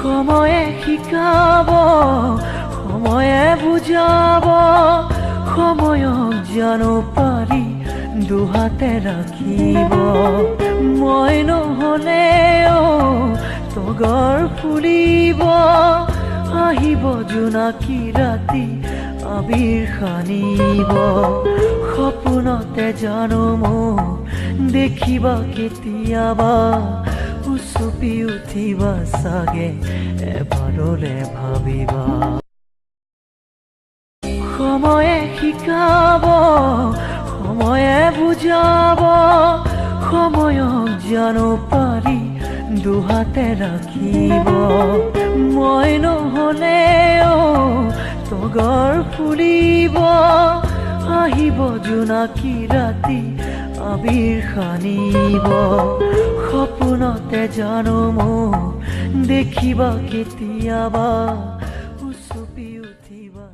সময়ে শিকাব, সময়ে বুজাব, সময়ক জানো পাৰি দুহাতে ৰাখিব। মই নহ'লেও তগৰ ফুলিব, আহিব জোনাকী ৰাতি আবিৰ সানিব। সপোনতে জানো মোক দেখিবা কেতিয়াবা, উচুপি উঠিবা চাগে এবাৰলে ভাবিবা। সময়ে শিকাব, সময়ে বুজাব, সময়ক জানো পাৰি দুহাতে ৰাখিব। মই নহ'লেও তগৰ ফুলিব, আহিব জোনাকী ৰাতি আবিৰ সানিব। সপোনতে জানো মোক দেখিবা কেতিয়াবা, উচুপি উঠিবা।